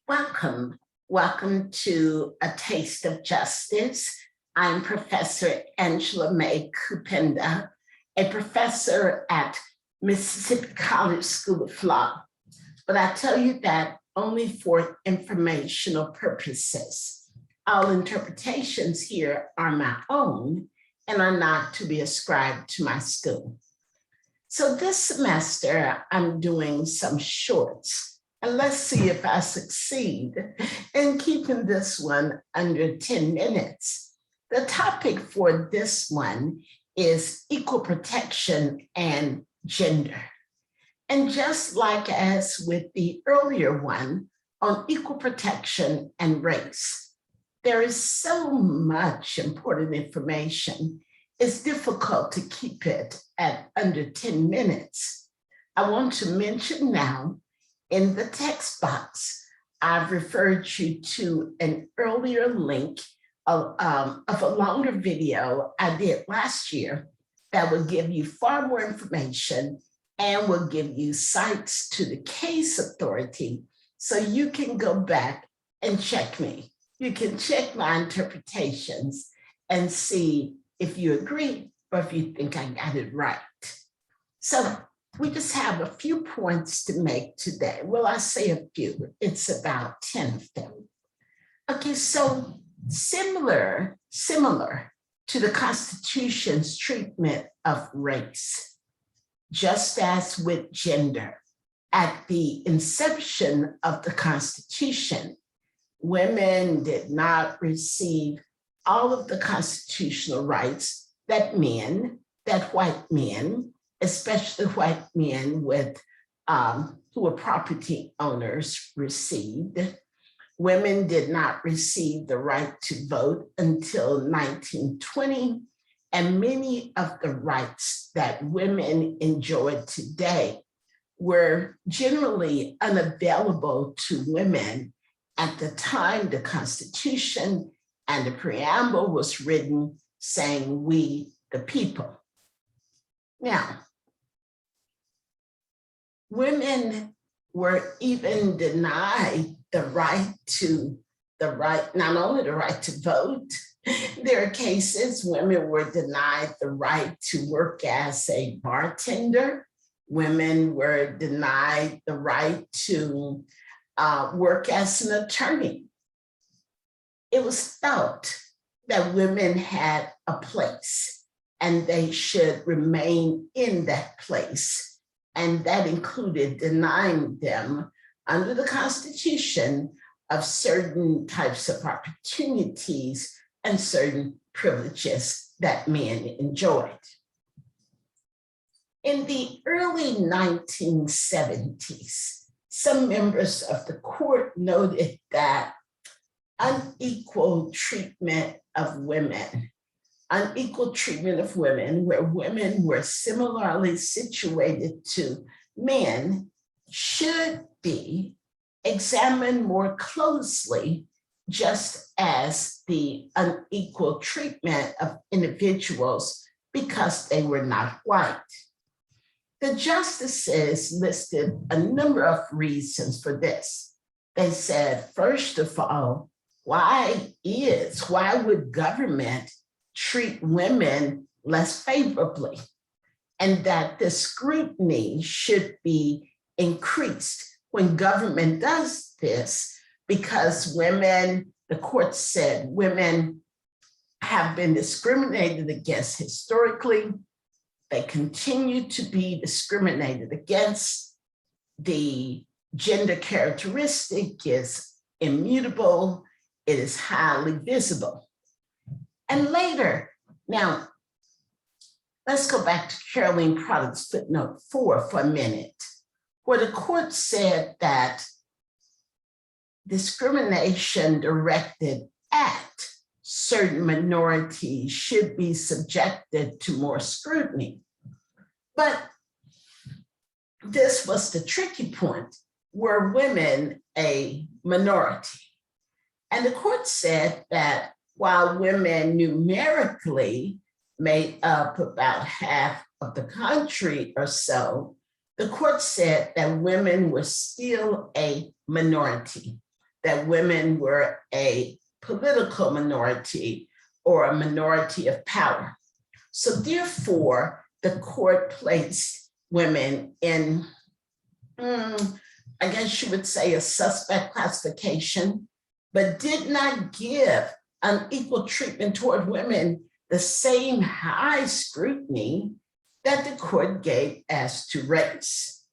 Welcome. Welcome to A Taste of Justice. I'm Professor Angela Mae Kupenda, a professor at Mississippi College School of Law. But I tell you that only for informational purposes. All interpretations here are my own and are not to be ascribed to my school. So this semester, I'm doing some shorts. And let's see if I succeed in keeping this one under 10 minutes. The topic for this one is equal protection and gender. And just like as with the earlier one on equal protection and race, there is so much important information. It's difficult to keep it at under 10 minutes. I want to mention now, in the text box, I've referred you to an earlier link of a longer video I did last year that will give you far more information and will give you cites to the case authority so you can go back and check me. You can check my interpretations and see if you agree or if you think I got it right. So we just have a few points to make today. Well, I say a few, it's about 10 of them. Okay, so similar to the Constitution's treatment of race, just as with gender, at the inception of the Constitution, women did not receive all of the constitutional rights that white men, especially white men with who were property owners, received. Women did not receive the right to vote until 1920, and many of the rights that women enjoy today were generally unavailable to women at the time the Constitution and the preamble was written saying, "We, the people." Now, women were even denied not only the right to vote, there are cases women were denied the right to work as a bartender. Women were denied the right to work as an attorney. It was thought that women had a place and they should remain in that place. And that included denying them under the Constitution of certain types of opportunities and certain privileges that men enjoyed. In the early 1970s, some members of the court noted that unequal treatment of women where women were similarly situated to men should be examined more closely, just as the unequal treatment of individuals because they were not white. The justices listed a number of reasons for this. They said, first of all, why would government treat women less favorably, and that the scrutiny should be increased when government does this, because women, the court said, women have been discriminated against historically. They continue to be discriminated against. The gender characteristic is immutable. It is highly visible. And later, now, let's go back to Caroline Product's footnote 4 for a minute, where the court said that discrimination directed at certain minorities should be subjected to more scrutiny. But this was the tricky point. Were women a minority? And the court said that while women numerically made up about half of the country or so, the court said that women were still a minority, that women were a political minority or a minority of power. So therefore, the court placed women in, I guess you would say, a suspect classification, but did not give unequal treatment toward women the same high scrutiny that the court gave as to race.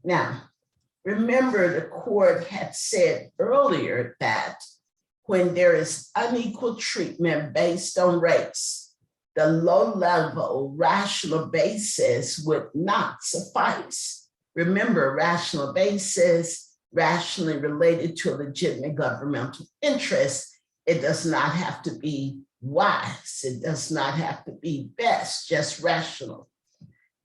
Now, remember, the court had said earlier that when there is unequal treatment based on race, the low-level rational basis would not suffice. Remember, rational basis, rationally related to a legitimate governmental interest. It does not have to be wise. It does not have to be best, just rational.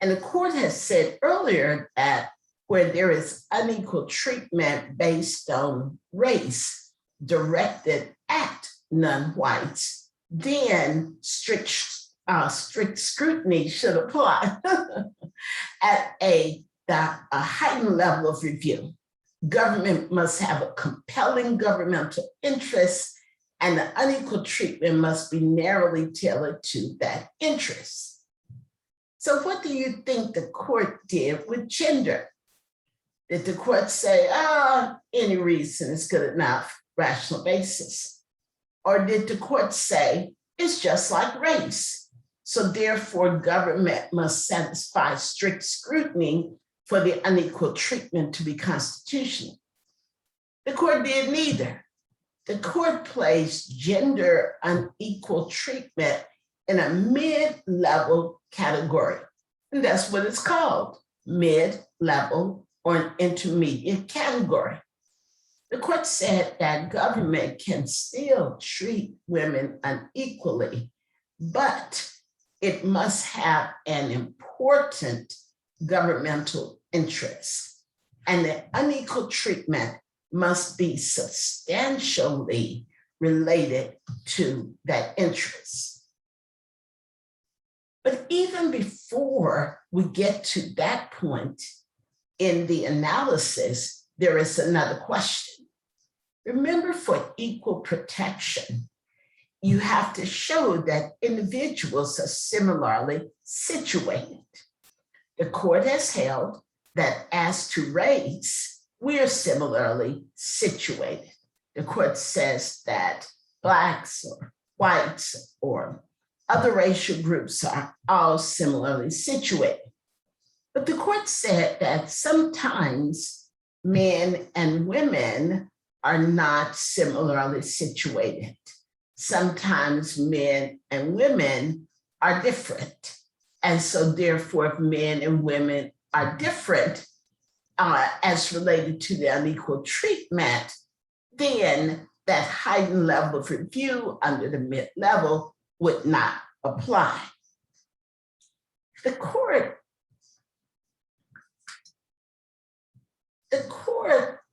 And the court has said earlier that where there is unequal treatment based on race directed at non-whites, then strict scrutiny should apply at a heightened level of review. Government must have a compelling governmental interest, and the unequal treatment must be narrowly tailored to that interest. So what do you think the court did with gender? Did the court say, any reason is good enough, rational basis? Or did the court say, it's just like race, so therefore government must satisfy strict scrutiny for the unequal treatment to be constitutional? The court did neither. The court placed gender unequal treatment in a mid-level category, and that's what it's called, mid-level or an intermediate category. The court said that government can still treat women unequally, but it must have an important governmental interest, and the unequal treatment must be substantially related to that interest. But even before we get to that point in the analysis, there is another question. Remember, for equal protection, you have to show that individuals are similarly situated. The court has held that as to race, we are similarly situated. The court says that Blacks or whites or other racial groups are all similarly situated. But the court said that sometimes men and women are not similarly situated. Sometimes men and women are different. And so therefore, if men and women are different as related to the unequal treatment, then that heightened level of review under the mid-level would not apply. The court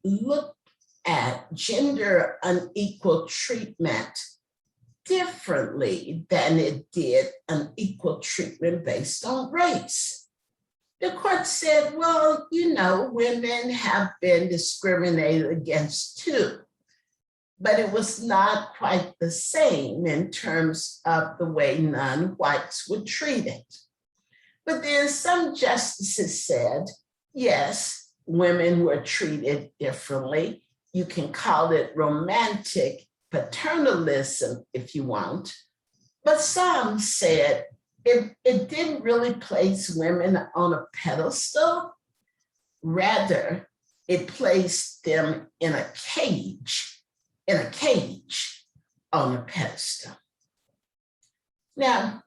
looked at gender unequal treatment differently than it did unequal treatment based on race. The court said, well, women have been discriminated against too, but it was not quite the same in terms of the way non-whites were treated. But then some justices said, yes, women were treated differently. You can call it romantic paternalism if you want. But some said it didn't really place women on a pedestal. Rather, it placed them in a cage on a pedestal. Now,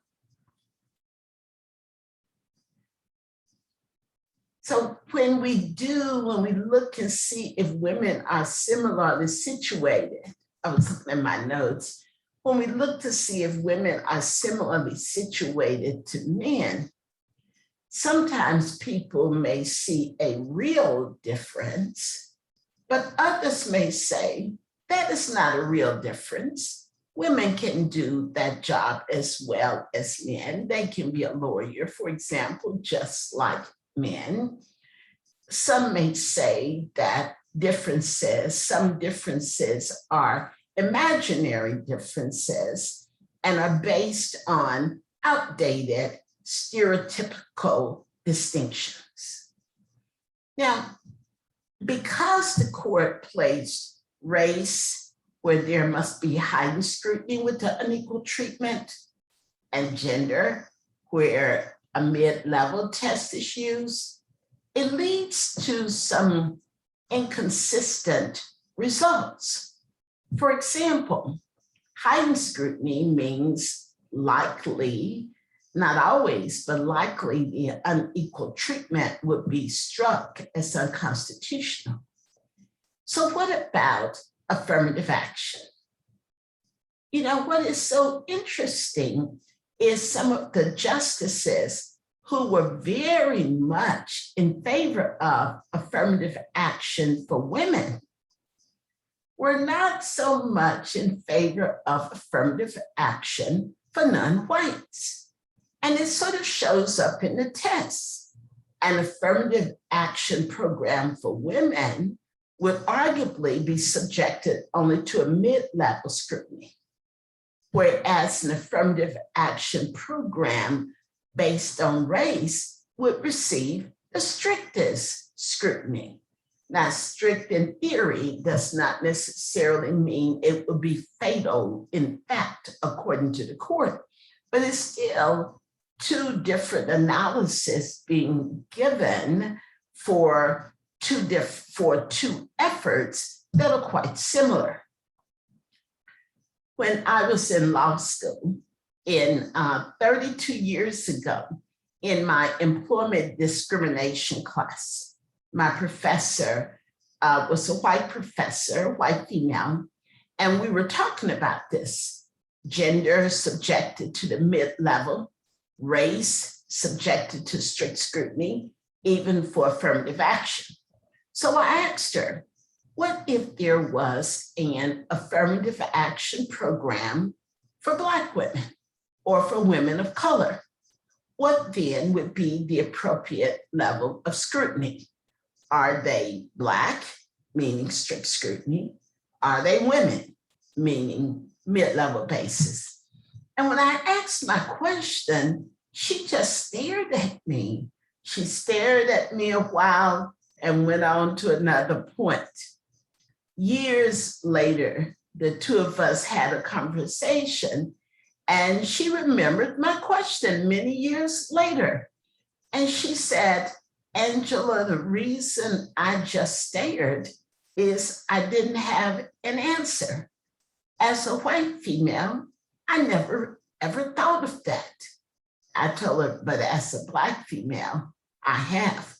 so when we look and see if women are similarly situated, I was looking at my notes, when we look to see if women are similarly situated to men, sometimes people may see a real difference, but others may say that is not a real difference. Women can do that job as well as men. They can be a lawyer, for example, just like men. Some may say that differences. Some differences are imaginary differences and are based on outdated stereotypical distinctions. Now, because the court placed race where there must be heightened scrutiny with the unequal treatment, and gender where a mid-level test is used, it leads to some inconsistent results. For example, heightened scrutiny means likely, not always, but likely the unequal treatment would be struck as unconstitutional. So what about affirmative action? You know, what is so interesting is some of the justices who were very much in favor of affirmative action for women were not so much in favor of affirmative action for non-whites. And it sort of shows up in the tests. An affirmative action program for women would arguably be subjected only to a mid-level scrutiny, whereas an affirmative action program based on race would receive the strictest scrutiny. Now, strict in theory does not necessarily mean it would be fatal in fact, according to the court, but it's still two different analyses being given for two efforts that are quite similar. When I was in law school in 32 years ago, in my employment discrimination class, my professor was a white professor, white female, and we were talking about this. Gender subjected to the mid-level, race subjected to strict scrutiny, even for affirmative action. So I asked her, what if there was an affirmative action program for Black women or for women of color? What then would be the appropriate level of scrutiny? Are they Black, meaning strict scrutiny? Are they women, meaning mid-level basis? And when I asked my question, she just stared at me. She stared at me a while and went on to another point. Years later, the two of us had a conversation and she remembered my question many years later. And she said, Angela, the reason I just stared is I didn't have an answer. As a white female, I never ever thought of that. I told her, but as a Black female, I have.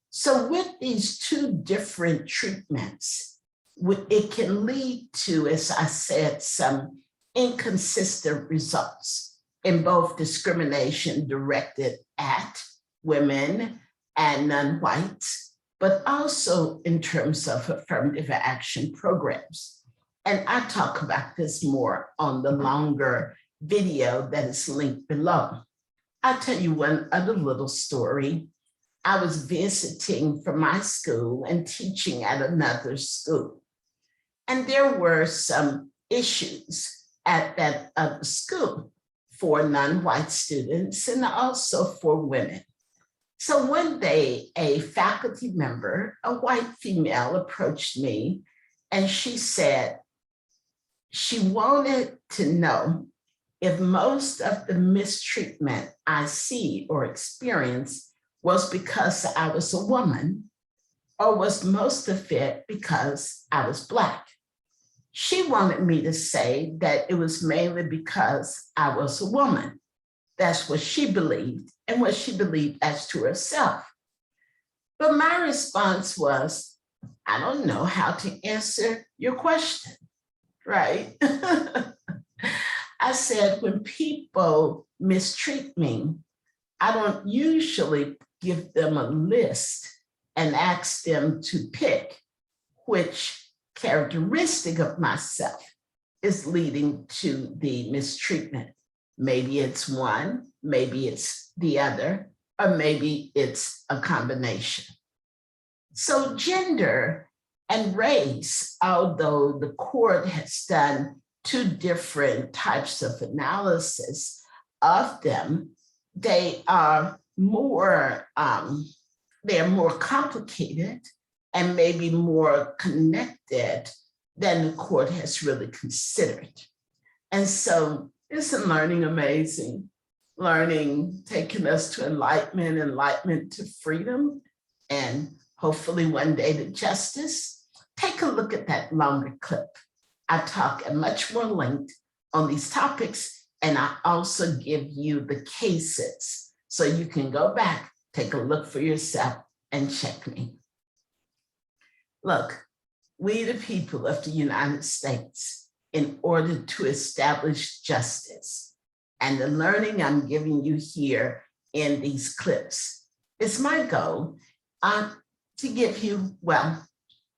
So with these two different treatments, it can lead to, as I said, some inconsistent results in both discrimination directed at women and non-whites, but also in terms of affirmative action programs. And I talk about this more on the longer video that is linked below. I'll tell you one other little story. I was visiting from my school and teaching at another school. And there were some issues at that other school for non-white students and also for women. So one day, a faculty member, a white female, approached me and she said she wanted to know if most of the mistreatment I see or experience was because I was a woman, or was most of it because I was Black. She wanted me to say that it was mainly because I was a woman. That's what she believed and what she believed as to herself. But my response was, I don't know how to answer your question, right? I said, when people mistreat me, I don't usually give them a list and ask them to pick which characteristic of myself is leading to the mistreatment. Maybe it's one, maybe it's the other, or maybe it's a combination. So gender And race, although the court has done two different types of analysis of them, they are more complicated and maybe more connected than the court has really considered. And so isn't learning amazing? Learning taking us to enlightenment, enlightenment to freedom, and hopefully one day to justice. Take a look at that longer clip. I talk at much more length on these topics, and I also give you the cases so you can go back, take a look for yourself, and check me. Look, we the people of the United States, in order to establish justice, and the learning I'm giving you here in these clips is my goal to give you, well,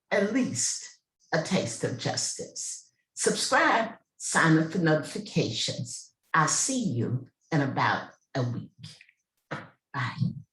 at least a taste of justice. Subscribe, sign up for notifications. I'll see you in about a week. Bye.